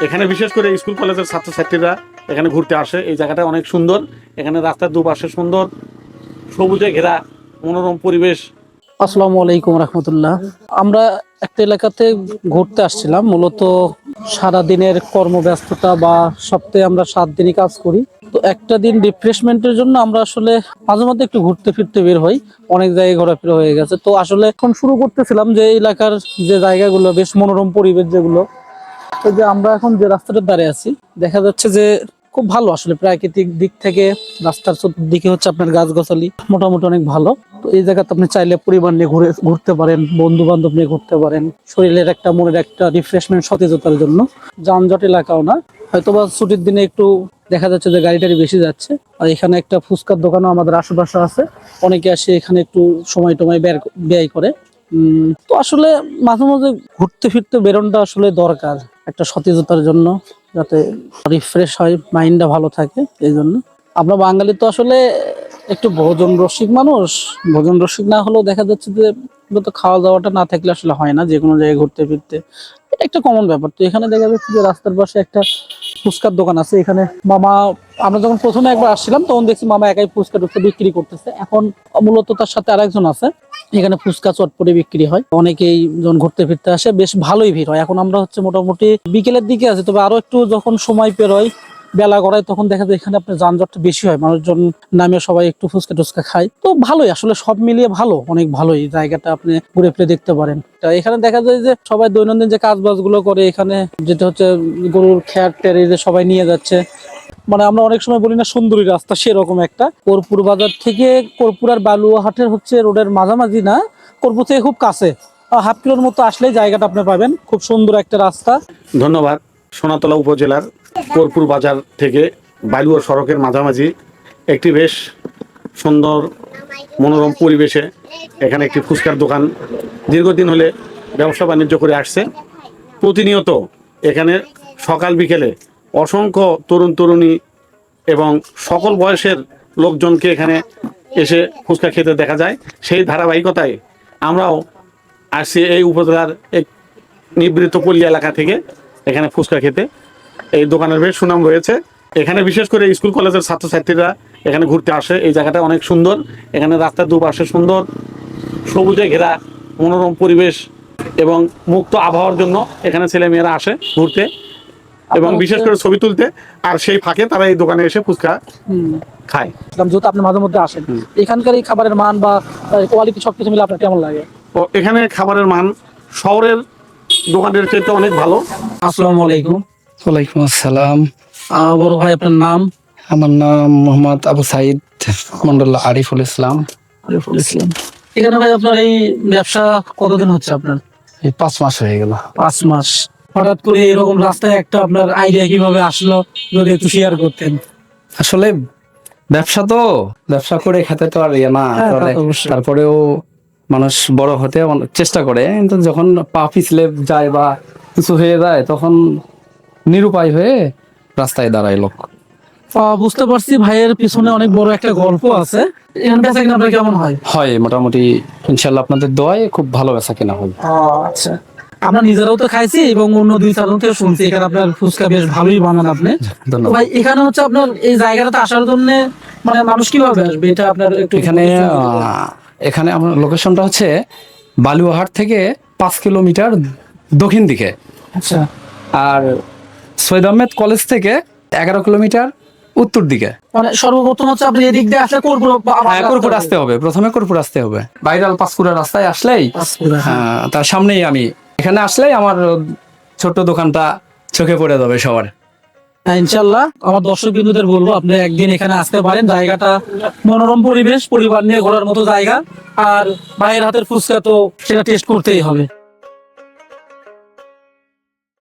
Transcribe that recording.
এখানে বিশেষ করে স্কুল কলেজের ছাত্রছাত্রীরা এখানে ঘুরতে আসে। এই জায়গাটা অনেক সুন্দর। এখানে রাস্তার দুপাশে সুন্দর সবুজে ঘেরা মনোরম পরিবেশ। আসসালামু আলাইকুম রহমতুল্লাহ। আমরা একটা এলাকাতে ঘুরতে আসছিলাম। মূলত সারাদিনের কর্মব্যস্ততা বা সপ্তাহে আমরা 7 দিনই কাজ করি, তো একটা দিন রিফ্রেশমেন্টের জন্য আমরা আসলে মাঝে মধ্যে একটু ঘুরতে ফিরতে বের হই। অনেক জায়গায় ঘোরাফেরা হয়ে গেছে, তো আসলে এখন শুরু করতেছিলাম যে এই এলাকার যে জায়গাগুলো বেশ মনোরম পরিবেশ যেগুলো, তো যে আমরা এখন যে রাস্তাটার ধারে আছি দেখা যাচ্ছে যে খুব ভালো আসলে প্রাকৃতিক দিক থেকে। রাস্তার চতুর্দিকে হচ্ছে আপনার গাছগাছালি মোটামুটি অনেক ভালো। তো এই জায়গাতে আপনি চাইলে পরিবার নিয়ে ঘুরতে পারেন, বন্ধু বান্ধব নিয়ে ঘুরতে পারেন, শরীরের একটা মনের একটা রিফ্রেশমেন্ট সতেজতার জন্য। যানজট এলাকাও না, হয়তোবা ছুটির দিনে একটু দেখা যাচ্ছে যে গাড়ি টাড়ি বেশি যাচ্ছে। আর এখানে একটা ফুচকার দোকানও আমাদের আশেপাশে আছে, অনেকে আসে এখানে একটু সময় টময় ব্যয় করে। তো আসলে মাঝে মাঝে ঘুরতে ফিরতে বেরোনটা আসলে দরকার একটা সতেজতার জন্য, যাতে রিফ্রেশ হয়, মাইন্ডটা ভালো থাকে। এই জন্য আমরা বাঙালি তো আসলে একটু ভোজন রসিক মানুষ। ভোজন রসিক না হলেও দেখা যাচ্ছে যে তো খাওয়া দাওয়াটা না থাকলে আসলে হয় না যে কোনো জায়গায় ঘুরতে ফিরতে। এটা একটা কমন ব্যাপার। তো এখানে দেখা যাচ্ছে যে রাস্তার পাশে একটা ফুচকার দোকান আছে। এখানে মামা, আমরা যখন প্রথমে একবার আসছিলাম তখন দেখছি মামা একাই ফুচকা টুচকা বিক্রি করতেছে। এখন মূলত তার সাথে আরেকজন আছে। এখানে ফুচকা চটপটি বিক্রি হয়, অনেকেই যখন ঘুরতে ফিরতে আসে বেশ ভালোই ভিড় হয়। এখন আমরা হচ্ছে মোটামুটি বিকেলের দিকে আছি, তবে আরো একটু যখন সময় পেরোয়, বেলা গড়ায়, তখন দেখা যায় এখানে আপনার যানজটটা বেশি হয়, মানুষজন নামে সবাই একটু ফুচকা টুচকা খায়। তো ভালোই আসলে সব মিলিয়ে ভালো, অনেক ভালোই জায়গাটা, আপনি ঘুরে ফিরে দেখতে পারেন। তা এখানে দেখা যায় যে সবাই দৈনন্দিন যে কাজ বাজ গুলো করে, এখানে যেটা হচ্ছে গরুর খ্যার টের এই যে সবাই নিয়ে যাচ্ছে। মানে আমরা অনেক সময় বলি না সুন্দরী রাস্তা, সেরকম একটা। কর্পূর বাজার থেকে কর্পূর আর বালুয়াহাটের হচ্ছে রোডের মাঝামাঝি না, কর্পূর থেকে খুব কাছে, হাফ কিলোর মতো আসলেই জায়গাটা আপনি পাবেন। খুব সুন্দর একটা রাস্তা। ধন্যবাদ। সোনাতলা উপজেলার কর্পূর বাজার থেকে বালুয়া সড়কের মাঝামাঝি একটি বেশ সুন্দর মনোরম পরিবেশে এখানে একটি ফুচকার দোকান দীর্ঘদিন হলে ব্যবসা বাণিজ্য করে আসছে। প্রতিনিয়ত এখানে সকাল বিকেলে অসংখ্য তরুণ তরুণী এবং সকল বয়সের লোকজনকে এখানে এসে ফুচকা খেতে দেখা যায়। সেই ধারাবাহিকতায় আমরাও আসছি এই উপজেলার এক নিবৃত্ত পল্লী এলাকা থেকে এখানে ফুচকা খেতে। এই দোকানের বেশ সুনাম রয়েছে। এখানে বিশেষ করে স্কুল কলেজের ছাত্রছাত্রীরা এখানে ঘুরতে আসে। এই জায়গাটা অনেক সুন্দর। এখানে রাস্তার দুপাশে সুন্দর সবুজে ঘেরা মনোরম পরিবেশ এবং মুক্ত আবহাওয়ার জন্য এখানে ছেলেমেয়েরা আসে ঘুরতে এবং বিশেষ করে ছবি তুলতে। আর সেই ফাঁকে তারা এই দোকানে এসে ফুচকা খায়। যেহেতু আপনি মাঝে মধ্যে আসেন, এখানকার এই খাবারের মান বা কোয়ালিটি সবকিছু মিলে আপনার কেমন লাগে? তো এখানে খাবারের মান শহরের দোকানের চাইতে অনেক ভালো। আসসালামু আলাইকুম। ওয়ালাইকুম আসসালাম। বড় ভাই, আপনার নাম? আমার নাম মোহাম্মদ আবু সাইদ মন্ডল আরিফুল ইসলাম। আরিফুল ইসলাম। এখানে ভাই আপনার এই ব্যবসা কতদিন হচ্ছে আপনার? এই 5 মাস হয়ে গেল। 5 মাস। হঠাৎ করে এরকম রাস্তায় একটা আপনার আইডিয়া কিভাবে আসলো, যদি একটু শেয়ার করতেন। আসলে ব্যবসা করে খেতে তো আর ইয়ে না, তারপরেও মানুষ বড় হতে চেষ্টা করে, কিন্তু যখন পা পিছলে যায় বা কিছু হয়ে যায় তখন নিরুপায় হয়ে রাস্তায় দাঁড়ায় লোক। বুঝতে পারছি ভাইয়ের পিছনে অনেক বড় একটা গল্প আছে। এখানে বেচা কিনা আপনার কেমন হয়? হয় মোটামুটি, ইনশাল্লাহ আপনাদের দোয়ায় খুব ভালো বেচা কিনা হয়। আচ্ছা, আমরা নিজেরাও তো খাইছি এবং অন্য 2-4 থেকে শুনছি এখানে আপনার ফুচকা বেশ ভালোই বানান আপনি। তো ভাই এখানে হচ্ছে আপনার এই জায়গাটাতে আসার জন্য মানে মানুষ কিভাবে আসবে, এটা আপনার একটু এখানে আমার লোকেশনটা হচ্ছে বালুয়াহাট থেকে 5 কিলোমিটার দক্ষিণ দিকে। আচ্ছা। আর সৈয়দ আহমেদ কলেজ থেকে 11 কিলোমিটার উত্তর দিকে। মানে সর্বপ্রথম হচ্ছে আপনি এদিক দিয়ে আসলে কর্পূর আসতে হবে, প্রথমে কর্পূর আসতে হবে। বাইরাল পাঁচকুড়া রাস্তায় আসলেই তার সামনেই আমি, এখানে আসলেই আমার ছোট্ট দোকানটা চোখে পড়ে যাবে সবার। ইনশাল্লাহ আমার দর্শক বিন্দুদের বলবো আপনি একদিন এখানে আসতে পারেন। জায়গাটা মনোরম পরিবেশ, পরিবার নিয়ে ঘোরার মতো জায়গা। আর ভাইয়ের হাতের ফুচকা তো সেটা টেস্ট করতেই হবে।